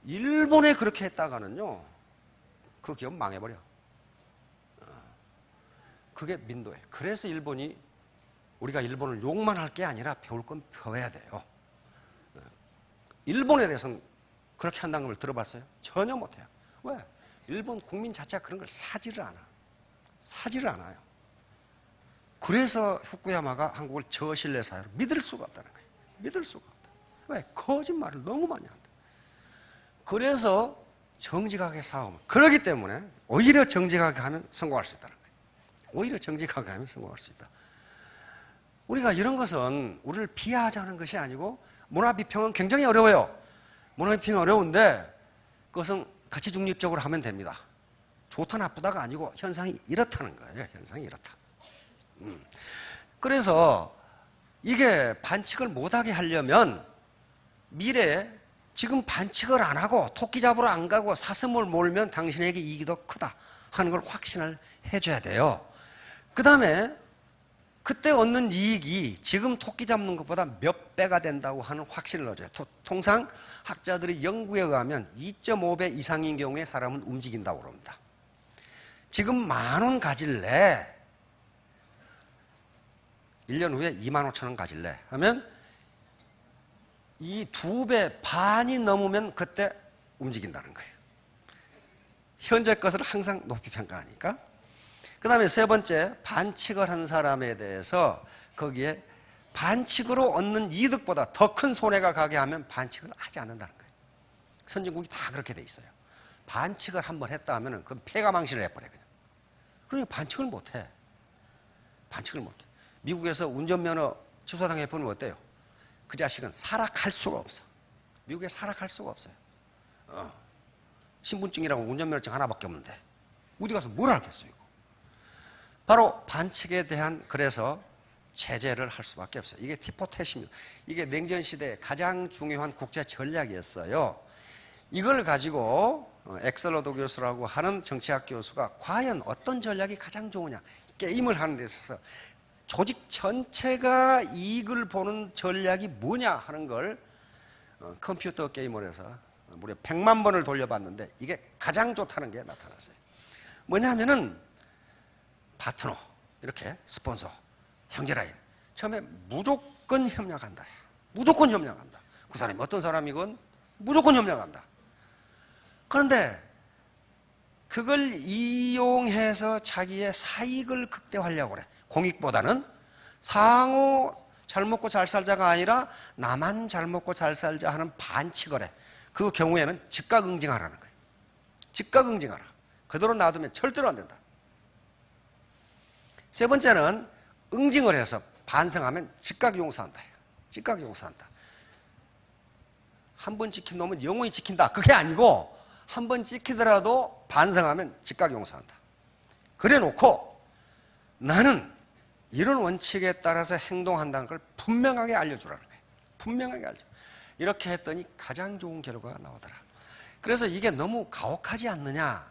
일본에 그렇게 했다가는요 그 기업 망해버려. 그게 민도예요. 그래서 일본이 우리가 일본을 욕만 할 게 아니라 배울 건 배워야 돼요. 일본에 대해서는 그렇게 한다는 걸 들어봤어요? 전혀 못해요. 왜? 일본 국민 자체가 그런 걸 사지를 않아. 사지를 않아요. 그래서 후쿠야마가 한국을 저신뢰 사회로 믿을 수가 없다는 거예요. 믿을 수가 없다. 왜? 거짓말을 너무 많이 한다. 그래서 정직하게 싸우면, 그렇기 때문에 오히려 정직하게 하면 성공할 수 있다는 거예요. 오히려 정직하게 하면 성공할 수 있다. 우리가 이런 것은 우리를 비하하자는 것이 아니고, 문화비평은 굉장히 어려워요. 문화비평이 어려운데 그것은 가치 중립적으로 하면 됩니다. 좋다 나쁘다가 아니고 현상이 이렇다는 거예요. 현상이 이렇다. 그래서 이게 반칙을 못하게 하려면 미래에 지금 반칙을 안 하고 토끼 잡으러 안 가고 사슴을 몰면 당신에게 이익이 더 크다 하는 걸 확신을 해줘야 돼요. 그 다음에 그때 얻는 이익이 지금 토끼 잡는 것보다 몇 배가 된다고 하는 확신을 넣어줘요. 통상 학자들의 연구에 의하면 2.5배 이상인 경우에 사람은 움직인다고 그럽니다. 지금 10,000원 가질래? 1년 후에 25,000원 가질래? 하면 이 2배 반이 넘으면 그때 움직인다는 거예요. 현재 것을 항상 높이 평가하니까. 그 다음에 세 번째, 반칙을 한 사람에 대해서 거기에 반칙으로 얻는 이득보다 더 큰 손해가 가게 하면 반칙을 하지 않는다는 거예요. 선진국이 다 그렇게 돼 있어요. 반칙을 한번 했다 하면 그건 폐가망신을 해버려요. 그러니까 반칙을 못해. 반칙을 못해. 미국에서 운전면허 취소당해 보면 어때요? 그 자식은 살아갈 수가 없어. 미국에 살아갈 수가 없어요. 신분증이랑 운전면허증 하나밖에 없는데 어디 가서 뭘 하겠어요, 이거. 바로 반칙에 대한 그래서 제재를 할 수밖에 없어요. 이게 티포텟입니다. 이게 냉전 시대의 가장 중요한 국제 전략이었어요. 이걸 가지고 엑셀러도 교수라고 하는 정치학 교수가 과연 어떤 전략이 가장 좋으냐, 게임을 하는 데 있어서 조직 전체가 이익을 보는 전략이 뭐냐 하는 걸 컴퓨터 게임을 해서 무려 100만 번을 돌려봤는데 이게 가장 좋다는 게 나타났어요. 뭐냐면은 파트너, 이렇게 스폰서, 형제라인, 처음에 무조건 협력한다. 무조건 협력한다. 그 사람이 어떤 사람이건 무조건 협력한다. 그런데 그걸 이용해서 자기의 사익을 극대화하려고 그래. 공익보다는 상호 잘 먹고 잘 살자가 아니라 나만 잘 먹고 잘 살자 하는 반칙을 해. 그 경우에는 즉각 응징하라는 거예요. 즉각 응징하라. 그대로 놔두면 절대로 안 된다. 세 번째는 응징을 해서 반성하면 즉각 용서한다. 즉각 용서한다. 한 번 지킨 놈은 영원히 지킨다. 그게 아니고 한 번 지키더라도 반성하면 즉각 용서한다. 그래 놓고 나는 이런 원칙에 따라서 행동한다는 걸 분명하게 알려주라는 거예요. 분명하게 알려줘. 이렇게 했더니 가장 좋은 결과가 나오더라. 그래서 이게 너무 가혹하지 않느냐.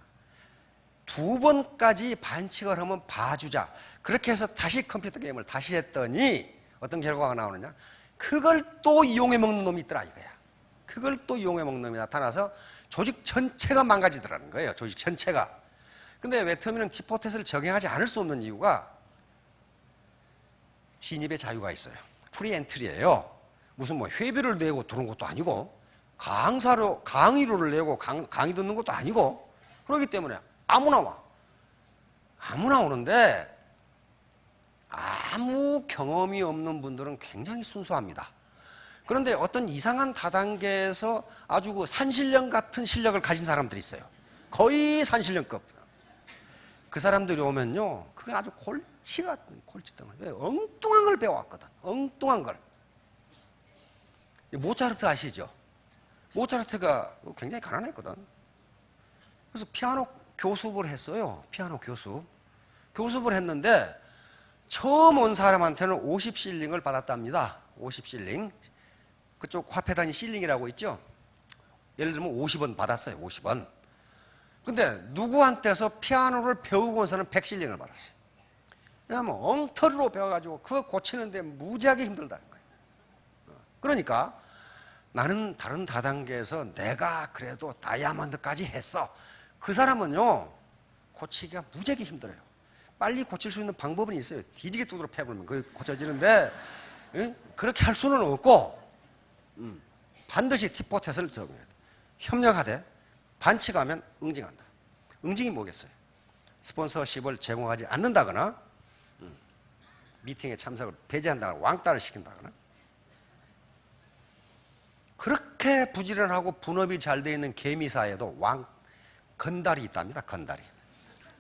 2번까지 반칙을 하면 봐주자. 그렇게 해서 다시 컴퓨터 게임을 다시 했더니 어떤 결과가 나오느냐. 그걸 또 이용해 먹는 놈이 있더라 이거야. 그걸 또 이용해 먹는 놈이 나타나서 조직 전체가 망가지더라는 거예요. 조직 전체가. 근데 왜 터미는 티포텟을 적용하지 않을 수 없는 이유가 진입의 자유가 있어요. 프리 엔트리예요. 무슨 뭐 회비를 내고 들어온 것도 아니고 강의료를 내고 강의 듣는 것도 아니고 그렇기 때문에 아무나 와. 아무나 오는데 아무 경험이 없는 분들은 굉장히 순수합니다. 그런데 어떤 이상한 다단계에서 아주 그 산신령 같은 실력을 가진 사람들이 있어요. 거의 산신령급. 그 사람들이 오면요, 그게 아주 골치 같은 골치덩어리. 왜? 엉뚱한 걸 배워왔거든. 엉뚱한 걸. 모차르트 아시죠? 모차르트가 굉장히 가난했거든. 그래서 피아노 교습을 했어요. 피아노 교습. 교습을 했는데 처음 온 사람한테는 50실링을 받았답니다. 50실링. 그쪽 화폐단위 실링이라고 있죠? 예를 들면 50원 받았어요. 50원. 근데 누구한테서 피아노를 배우고 온서는 100실링을 받았어요. 왜냐하면 엉터리로 배워가지고 그거 고치는데 무지하게 힘들다는 거예요. 그러니까 나는 다른 다단계에서 내가 그래도 다이아몬드까지 했어. 그 사람은요, 고치기가 무지하게 힘들어요. 빨리 고칠 수 있는 방법은 있어요. 뒤지게 두드려 패버리면 그게 고쳐지는데, 그렇게 할 수는 없고, 반드시 티포텟을 적용해야 돼. 협력하되, 반칙하면 응징한다. 응징이 뭐겠어요? 스폰서십을 제공하지 않는다거나, 미팅에 참석을 배제한다거나, 왕따를 시킨다거나, 그렇게 부지런하고 분업이 잘 되어 있는 개미사에도 건달이 있답니다. 건달이.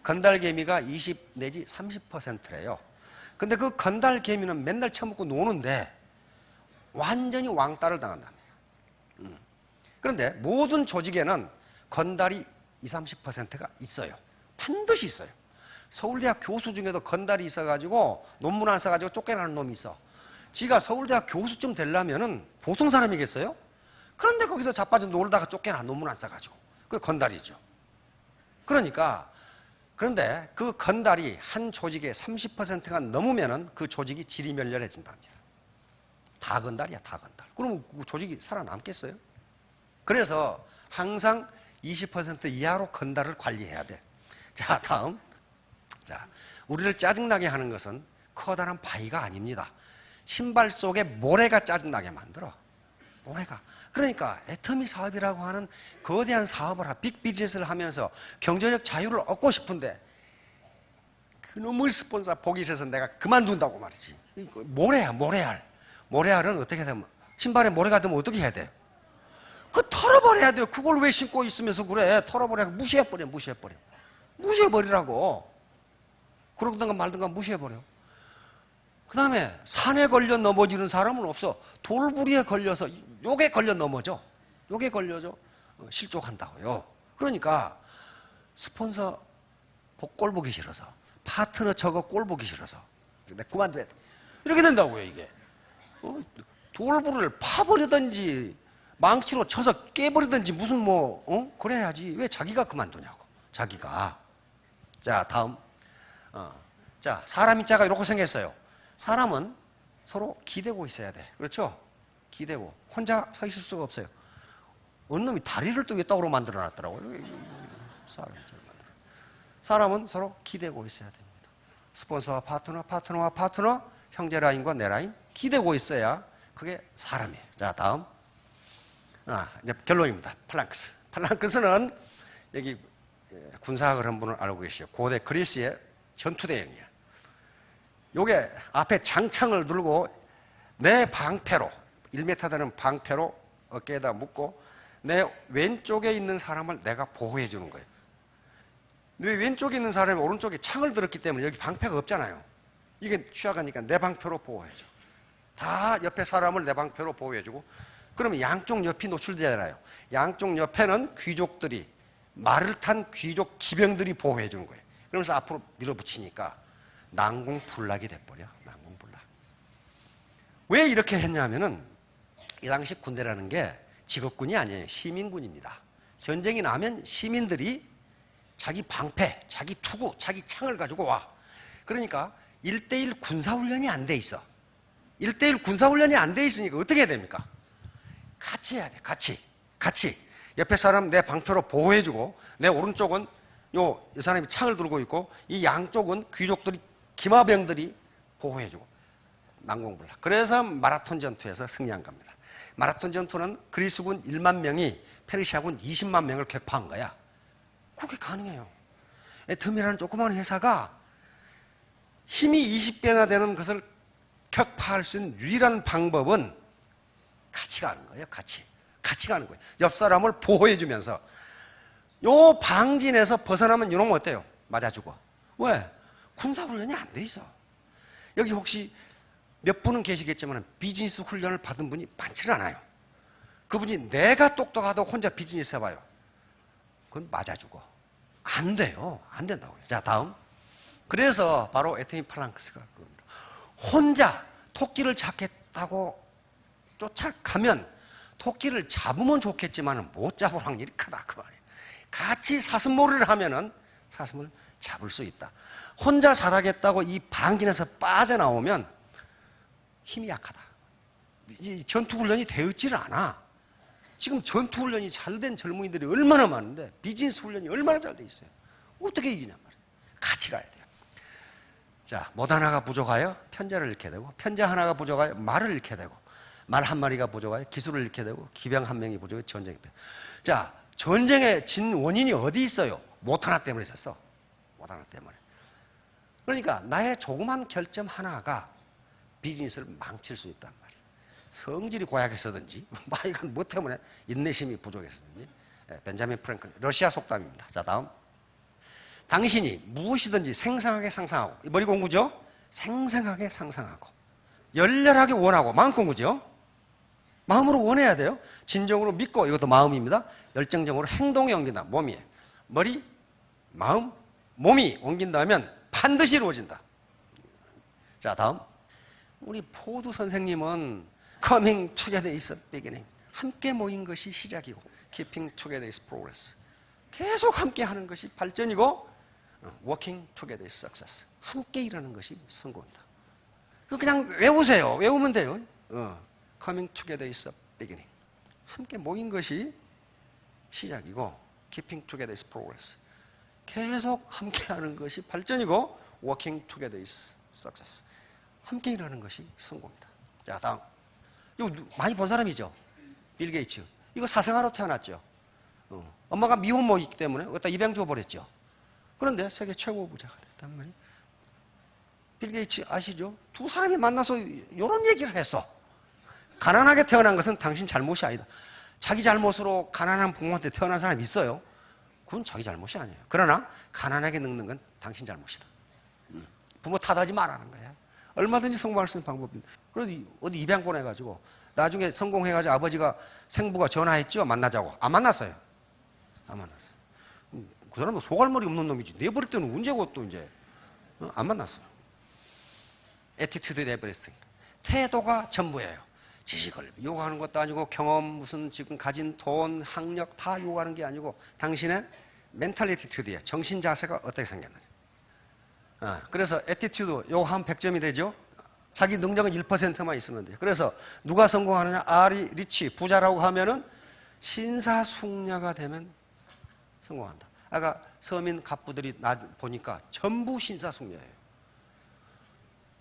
건달 개미가 20 내지 30%래요. 근데 그 건달 개미는 맨날 처먹고 노는데 완전히 왕따를 당한답니다. 그런데 모든 조직에는 건달이 20, 30%가 있어요. 반드시 있어요. 서울대학 교수 중에도 건달이 있어가지고 논문 안 써가지고 쫓겨나는 놈이 있어. 지가 서울대학 교수쯤 되려면은 보통 사람이겠어요? 그런데 거기서 자빠져 놀다가 쫓겨나, 논문 안 써가지고. 그게 건달이죠. 그러니까, 그런데 그 건달이 한 조직의 30%가 넘으면은 그 조직이 지리멸렬해진답니다. 다 건달이야, 다 건달. 그러면 그 조직이 살아남겠어요? 그래서 항상 20% 이하로 건달을 관리해야 돼. 자, 다음. 자, 우리를 짜증나게 하는 것은 커다란 바위가 아닙니다. 신발 속에 모래가 짜증나게 만들어. 모래가. 그러니까 애터미 사업이라고 하는 거대한 사업을 빅비즈니스를 하면서 경제적 자유를 얻고 싶은데 그놈의 스폰서 보기 싫어서 내가 그만둔다고 말이지. 모래야, 모래알. 모래알은 어떻게 되면 신발에 모래가 되면 어떻게 해야 돼요? 그 털어버려야 돼요. 그걸 왜 신고 있으면서 그래? 털어버려. 무시해버려. 무시해버려. 무시해버리라고. 그러든가 말든가 무시해버려. 그 다음에 산에 걸려 넘어지는 사람은 없어. 돌부리에 걸려서 욕에 걸려 넘어져. 요게 걸려서 실족한다고요. 그러니까 스폰서 꼴 보기 싫어서, 파트너 저거 꼴 보기 싫어서 내 그만둬야 돼. 이렇게 된다고요, 이게. 돌부를 파버리든지 망치로 쳐서 깨버리든지 무슨 그래야지. 왜 자기가 그만두냐고. 자기가. 자, 다음. 자, 사람 인자가 이렇게 생겼어요. 사람은 서로 기대고 있어야 돼. 그렇죠? 기대고. 혼자 서 있을 수가 없어요. 어느 놈이 다리를 또 이따구로 만들어 놨더라고요. 사람은 서로 기대고 있어야 됩니다. 스폰서와 파트너, 파트너와 파트너, 형제 라인과 내 라인 기대고 있어야 그게 사람이에요. 자, 다음. 이제 결론입니다. 플랑크스는 여기 군사학을 한 분은 알고 계시죠. 고대 그리스의 전투대형이에요. 요게 앞에 장창을 들고 내 방패로 1m 되는 방패로 어깨에다 묶고 내 왼쪽에 있는 사람을 내가 보호해 주는 거예요. 내 왼쪽에 있는 사람이 오른쪽에 창을 들었기 때문에 여기 방패가 없잖아요. 이게 취약하니까 내 방패로 보호해 줘. 다 옆에 사람을 내 방패로 보호해 주고, 그러면 양쪽 옆이 노출되잖아요. 양쪽 옆에는 귀족들이, 말을 탄 귀족 기병들이 보호해 주는 거예요. 그러면서 앞으로 밀어붙이니까 난공불락이 돼버려. 난공불락. 왜 이렇게 했냐면은 이 당시 군대라는 게 직업군이 아니에요. 시민군입니다. 전쟁이 나면 시민들이 자기 방패, 자기 투구, 자기 창을 가지고 와. 그러니까 1대1 군사훈련이 안 돼 있어. 1대1 군사훈련이 안 돼 있으니까 어떻게 해야 됩니까? 같이 해야 돼. 같이. 옆에 사람 내 방패로 보호해주고, 내 오른쪽은 이 사람이 창을 들고 있고, 이 양쪽은 귀족들이, 기마병들이 보호해주고. 난공불락. 그래서 마라톤 전투에서 승리한 겁니다. 마라톤 전투는 그리스군 1만 명이 페르시아군 20만 명을 격파한 거야. 그게 가능해요. 애텀이라는 조그마한 회사가 힘이 20배나 되는 것을 격파할 수 있는 유일한 방법은 같이 가는 거예요. 같이 가는 거예요. 옆 사람을 보호해 주면서. 요 방진에서 벗어나면 이놈은 어때요? 맞아 죽어. 왜? 군사훈련이 안 돼 있어. 여기 혹시 몇 분은 계시겠지만 비즈니스 훈련을 받은 분이 많지는 않아요. 그분이 내가 똑똑하다고 혼자 비즈니스 해봐요. 그건 맞아 죽어. 안 돼요. 안 된다고요. 자, 다음. 그래서 바로 애터미 플랑크스가 그겁니다. 혼자 토끼를 잡겠다고 쫓아가면 토끼를 잡으면 좋겠지만 못 잡을 확률이 크다 그 말이에요. 같이 사슴놀이를 하면은 사슴을 잡을 수 있다. 혼자 잘하겠다고 이 방진에서 빠져나오면 힘이 약하다. 이 전투훈련이 되어있지를 않아. 지금 전투훈련이 잘된 젊은이들이 얼마나 많은데 비즈니스 훈련이 얼마나 잘 돼 있어요. 어떻게 이기냔 말이에요. 같이 가야 돼요. 자, 못 하나가 부족하여 편자를 잃게 되고, 편자 하나가 부족하여 말을 잃게 되고, 말 한 마리가 부족하여 기술을 잃게 되고, 기병 한 명이 부족하여 전쟁이 패. 자, 전쟁의 진 원인이 어디 있어요? 못 하나 때문에 있었어. 못 하나 때문에. 그러니까 나의 조그만 결점 하나가 비즈니스를 망칠 수 있단 말이에요. 성질이 고약해서든지, 이건 뭐 때문에 인내심이 부족해서든지. 벤자민 프랭클린, 러시아 속담입니다. 자, 다음. 당신이 무엇이든지 생생하게 상상하고, 머리 공부죠? 생생하게 상상하고, 열렬하게 원하고, 마음 공부죠? 마음으로 원해야 돼요. 진정으로 믿고, 이것도 마음입니다. 열정적으로 행동에 옮긴다. 몸이에요. 머리, 마음, 몸이 옮긴다면 반드시 이루어진다. 자, 다음. 우리 포드 선생님은 Coming together is beginning. 함께 모인 것이 시작이고, Keeping together is progress. 계속 함께 하는 것이 발전이고, Working together is success. 함께 일하는 것이 성공이다. 그냥 외우세요. 외우면 돼요. Coming together is beginning. 함께 모인 것이 시작이고, Keeping together is progress. 계속 함께 하는 것이 발전이고, Working together is success. 함께 일하는 것이 성공이다. 자, 다음. 이거 많이 본 사람이죠? 빌 게이츠. 이거 사생아로 태어났죠. 엄마가 미혼모이기 때문에 여기다 입양 줘버렸죠. 그런데 세계 최고 부자가 됐단 말이에요. 빌 게이츠 아시죠? 두 사람이 만나서 이런 얘기를 했어. 가난하게 태어난 것은 당신 잘못이 아니다. 자기 잘못으로 가난한 부모한테 태어난 사람이 있어요. 그건 자기 잘못이 아니에요. 그러나 가난하게 늙는 건 당신 잘못이다. 부모 탓하지 말라는 거야. 얼마든지 성공할 수 있는 방법입니다. 그래서 어디 입양 보내가지고 나중에 성공해가지고 아버지가 생부가 전화했죠. 만나자고. 안 만났어요. 안 만났어요. 그 사람은 소갈머리 없는 놈이지. 내버릴 때는 언제고 또 이제. 안 만났어요. 애티튜드 에브리싱. 태도가 전부예요. 지식을 요구하는 것도 아니고 경험, 무슨 지금 가진 돈, 학력 다 요구하는 게 아니고 당신의 멘탈 애티튜드에 정신 자세가 어떻게 생겼느냐. 그래서 애티튜드 요거 하면 100점이 되죠. 자기 능력은 1%만 있으면 돼요. 그래서 누가 성공하느냐? 아리 리치 부자라고 하면은 신사숙녀가 되면 성공한다. 아까 서민 갑부들이 보니까 전부 신사숙녀예요.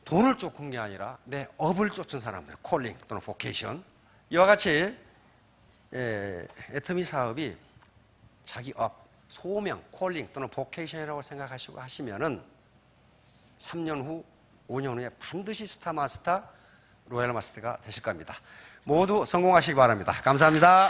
돈을 쫓은 게 아니라 내 업을 쫓은 사람들, 콜링 또는 보케이션. 이와 같이 애터미 사업이 자기 업, 소명, 콜링 또는 보케이션이라고 생각하시고 하시면은 3년 후, 5년 후에 반드시 스타 마스터, 로얄 마스터가 되실 겁니다. 모두 성공하시기 바랍니다. 감사합니다.